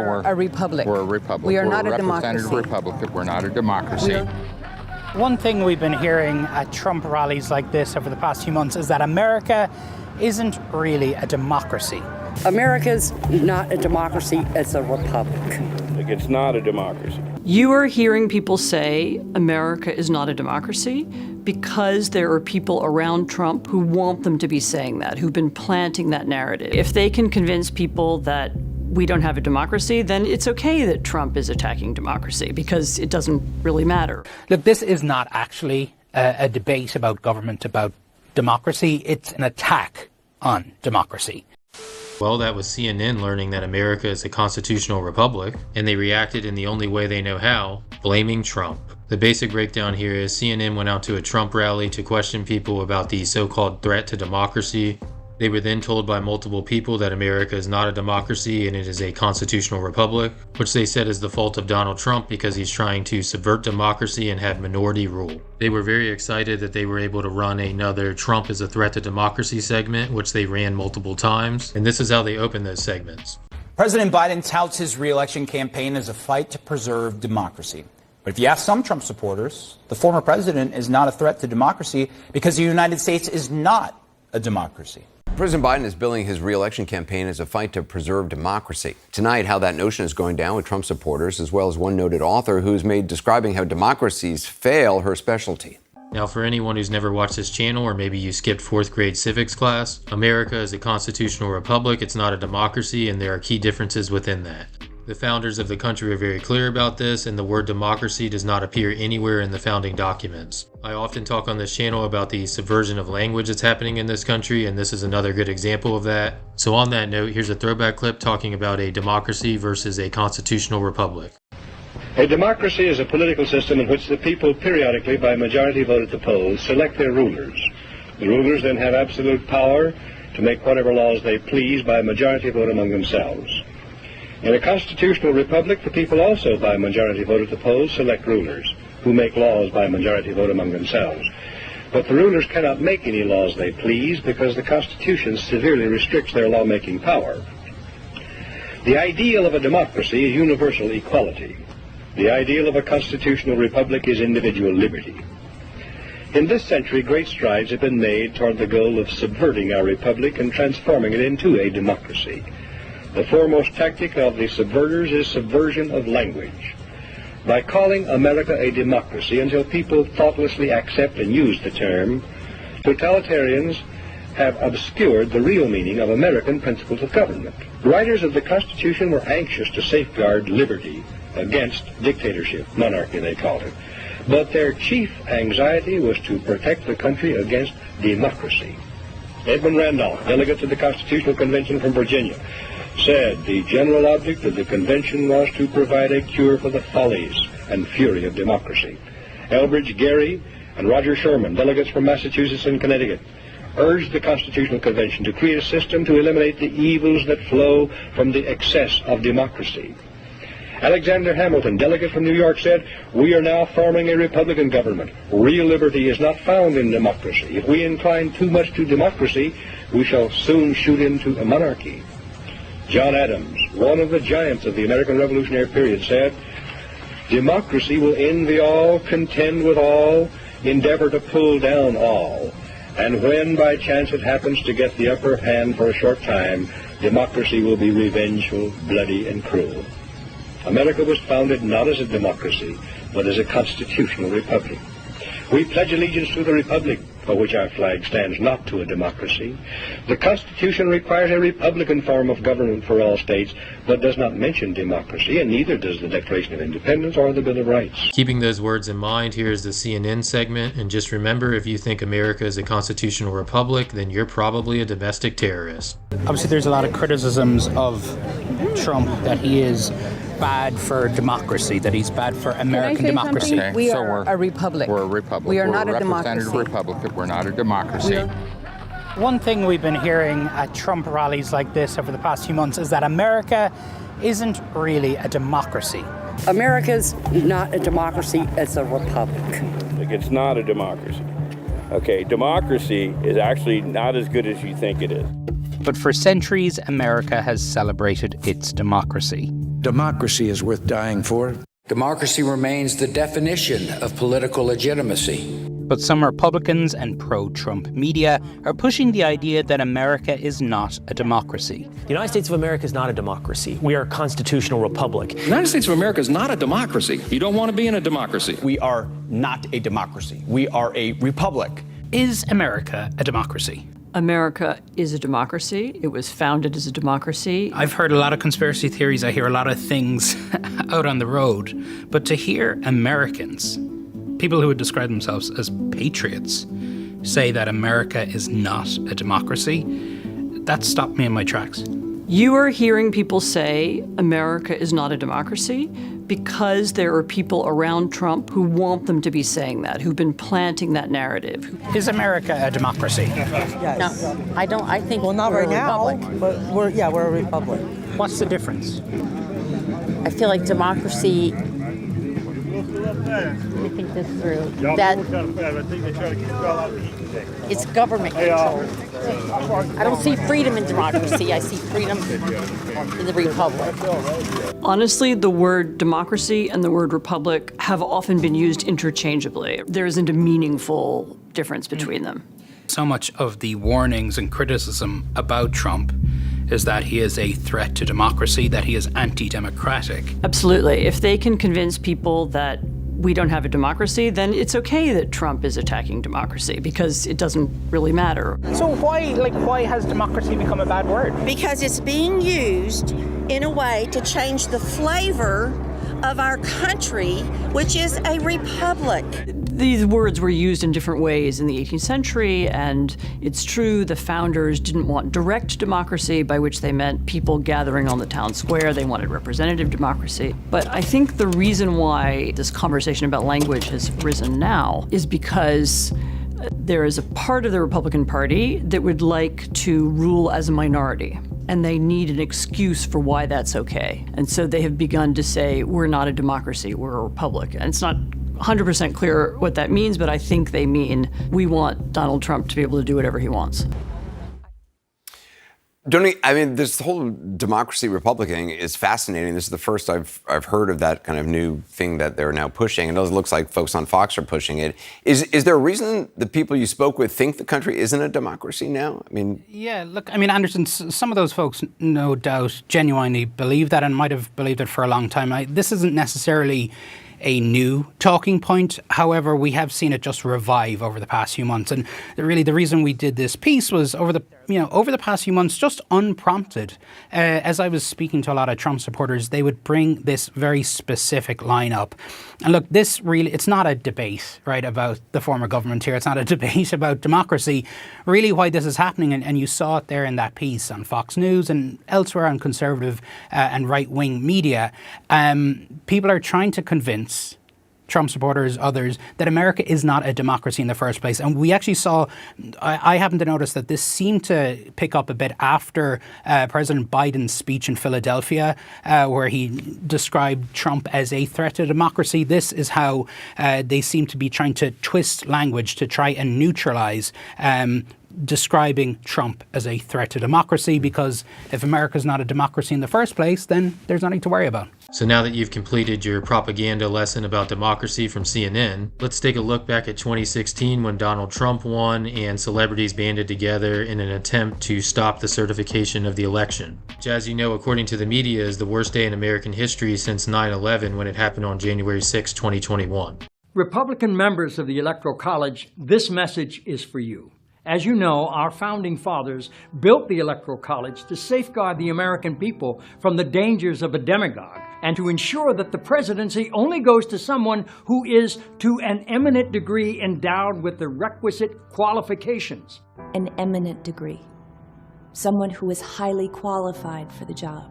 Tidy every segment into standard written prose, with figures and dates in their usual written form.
We're a republic. We're a republic. We are We're not a a democracy. representative republic. We're not a democracy. One thing we've been hearing at Trump rallies like this over the past few months is that America isn't really a democracy. America's not a democracy, it's a republic. It's not a democracy. You are hearing people say America is not a democracy because there are people around Trump who want them to be saying that, who've been planting that narrative. If they can convince people that we don't have a democracy, then it's okay that Trump is attacking democracy because it doesn't really matter. Look, this is not actually a debate about government, about democracy. It's an attack on democracy. Well, that was CNN learning that America is a constitutional republic, and they reacted in the only way they know how, blaming Trump. The basic breakdown here is CNN went out to a Trump rally to question people about the so-called threat to democracy. They were then told by multiple people that America is not a democracy and it is a constitutional republic, which they said is the fault of Donald Trump because he's trying to subvert democracy and have minority rule. They were very excited that they were able to run another Trump is a threat to democracy segment, which they ran multiple times, and this is how they opened those segments. President Biden touts his re-election campaign as a fight to preserve democracy. But if you ask some Trump supporters, the former president is not a threat to democracy because the United States is not a democracy. President Biden is billing his re-election campaign as a fight to preserve democracy. Tonight, how that notion is going down with Trump supporters, as well as one noted author who's made describing how democracies fail her specialty. Now, for anyone who's never watched this channel, or maybe you skipped 4th grade civics class, America is a constitutional republic, it's not a democracy, and there are key differences within that. The founders of the country are very clear about this, and the word democracy does not appear anywhere in the founding documents. I often talk on this channel about the subversion of language that's happening in this country, and this is another good example of that. So on that note, here's a throwback clip talking about a democracy versus a constitutional republic. A democracy is a political system in which the people periodically, by majority vote at the polls, select their rulers. The rulers then have absolute power to make whatever laws they please by majority vote among themselves. In a constitutional republic, the people also, by majority vote at the polls, select rulers, who make laws by majority vote among themselves. But the rulers cannot make any laws they please because the Constitution severely restricts their lawmaking power. The ideal of a democracy is universal equality. The ideal of a constitutional republic is individual liberty. In this century, great strides have been made toward the goal of subverting our republic and transforming it into a democracy. The foremost tactic of the subverters is subversion of language. By calling America a democracy until people thoughtlessly accept and use the term, totalitarians have obscured the real meaning of American principles of government. Writers of the Constitution were anxious to safeguard liberty against dictatorship, monarchy they called it. But their chief anxiety was to protect the country against democracy. Edmund Randolph, delegate to the Constitutional Convention from Virginia, said the general object of the convention was to provide a cure for the follies and fury of democracy. Elbridge Gerry and Roger Sherman, delegates from Massachusetts and Connecticut, urged the Constitutional Convention to create a system to eliminate the evils that flow from the excess of democracy. Alexander Hamilton, delegate from New York, said, "We are now forming a Republican government. Real liberty is not found in democracy. If we incline too much to democracy, we shall soon shoot into a monarchy." John Adams, one of the giants of the American Revolutionary period, said, "Democracy will envy all, contend with all, endeavor to pull down all. And when by chance it happens to get the upper hand for a short time, democracy will be revengeful, bloody, and cruel." America was founded not as a democracy, but as a constitutional republic. We pledge allegiance to the republic, for which our flag stands, not to a democracy. The Constitution requires a republican form of government for all states, but does not mention democracy, and neither does the Declaration of Independence or the Bill of Rights. Keeping those words in mind, here is the CNN segment, and just remember, if you think America is a constitutional republic, then you're probably a domestic terrorist. Obviously, there's a lot of criticisms of Trump that he is bad for democracy, that he's bad for American democracy. Okay, we are a republic. We're a republic. We are We're not a a democracy. representative republic. We're not a democracy. One thing we've been hearing at Trump rallies like this over the past few months is that America isn't really a democracy. America's not a democracy, it's a republic. It's not a democracy. Okay, democracy is actually not as good as you think it is. But for centuries, America has celebrated its democracy. Democracy is worth dying for. Democracy remains the definition of political legitimacy. But some Republicans and pro-Trump media are pushing the idea that America is not a democracy. The United States of America is not a democracy. We are a constitutional republic. The United States of America is not a democracy. You don't want to be in a democracy. We are not a democracy. We are a republic. Is America a democracy? America is a democracy. It was founded as a democracy. I've heard a lot of conspiracy theories. I hear a lot of things out on the road. But to hear Americans, people who would describe themselves as patriots, say that America is not a democracy, that stopped me in my tracks. You are hearing people say America is not a democracy because there are people around Trump who want them to be saying that, who've been planting that narrative. Is America a democracy? Yes. No, I don't. I think well, not we're right a now, republic. but we're a republic. What's the difference? I feel like democracy. Let me think this through. That it's government control. I don't see freedom in democracy. I see freedom in the republic. Honestly, the word democracy and the word republic have often been used interchangeably. There isn't a meaningful difference between them. So much of the warnings and criticism about Trump is that he is a threat to democracy, that he is anti-democratic. Absolutely. If they can convince people that we don't have a democracy, then it's okay that Trump is attacking democracy because it doesn't really matter. So why has democracy become a bad word? Because it's being used in a way to change the flavor of our country, which is a republic. These words were used in different ways in the 18th century, and it's true the founders didn't want direct democracy, by which they meant people gathering on the town square. They wanted representative democracy. But I think the reason why this conversation about language has risen now is because there is a part of the Republican Party that would like to rule as a minority. And they need an excuse for why that's okay. And so they have begun to say, we're not a democracy, we're a republic. And it's not 100% clear what that means, but I think they mean we want Donald Trump to be able to do whatever he wants. This whole democracy republican is fascinating. This is the first I've heard of that kind of new thing that they're now pushing. And it looks like folks on Fox are pushing it. Is there a reason the people you spoke with think the country isn't a democracy now? Yeah, look, Anderson, some of those folks no doubt genuinely believe that and might have believed it for a long time. This isn't necessarily a new talking point. However, we have seen it just revive over the past few months. And really the reason we did this piece was over the past few months, just unprompted, as I was speaking to a lot of Trump supporters, they would bring this very specific line up. And look, it's not a debate, right, about the former government here. It's not a debate about democracy. Really why this is happening, and you saw it there in that piece on Fox News and elsewhere on conservative and right-wing media, people are trying to convince Trump supporters, others, that America is not a democracy in the first place. And we actually saw, I happen to notice that this seemed to pick up a bit after President Biden's speech in Philadelphia, where he described Trump as a threat to democracy. This is how they seem to be trying to twist language to try and neutralize describing Trump as a threat to democracy, because if America's not a democracy in the first place, then there's nothing to worry about. So now that you've completed your propaganda lesson about democracy from CNN, let's take a look back at 2016 when Donald Trump won and celebrities banded together in an attempt to stop the certification of the election. Which, as you know, according to the media, is the worst day in American history since 9/11 when it happened on January 6, 2021. Republican members of the Electoral College, this message is for you. As you know, our founding fathers built the Electoral College to safeguard the American people from the dangers of a demagogue and to ensure that the presidency only goes to someone who is, to an eminent degree, endowed with the requisite qualifications. An eminent degree. Someone who is highly qualified for the job.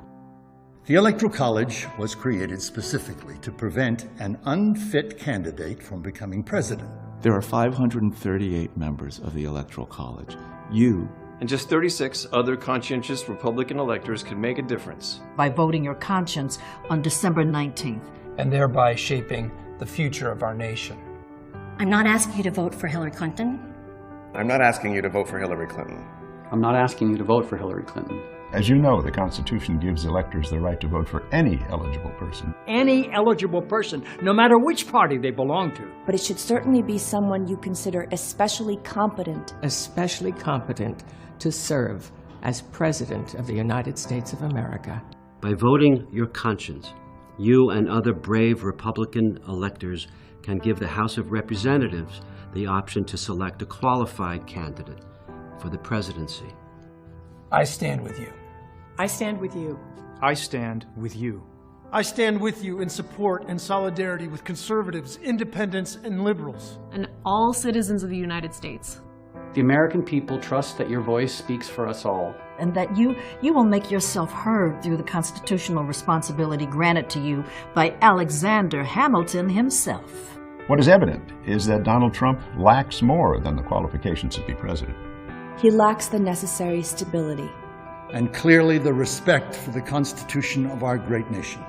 The Electoral College was created specifically to prevent an unfit candidate from becoming president. There are 538 members of the Electoral College. You and just 36 other conscientious Republican electors can make a difference. By voting your conscience on December 19th. And thereby shaping the future of our nation. I'm not asking you to vote for Hillary Clinton. I'm not asking you to vote for Hillary Clinton. I'm not asking you to vote for Hillary Clinton. As you know, the Constitution gives electors the right to vote for any eligible person. Any eligible person, no matter which party they belong to. But it should certainly be someone you consider especially competent. Especially competent to serve as President of the United States of America. By voting your conscience, you and other brave Republican electors can give the House of Representatives the option to select a qualified candidate for the presidency. I stand with you. I stand with you. I stand with you. I stand with you in support and solidarity with conservatives, independents, and liberals. And all citizens of the United States. The American people trust that your voice speaks for us all. And that you will make yourself heard through the constitutional responsibility granted to you by Alexander Hamilton himself. What is evident is that Donald Trump lacks more than the qualifications to be president. He lacks the necessary stability. And clearly the respect for the Constitution of our great nation.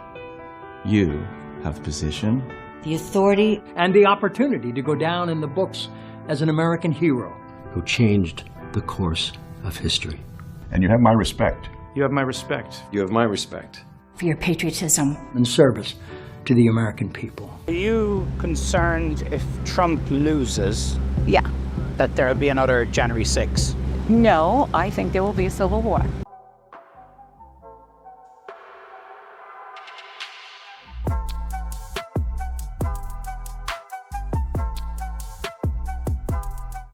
You have position, the authority, and the opportunity to go down in the books as an American hero who changed the course of history. And you have my respect. You have my respect. You have my respect. For your patriotism. and service to the American people. Are you concerned if Trump loses? Yeah. That there will be another January 6th? No, I think there will be a civil war.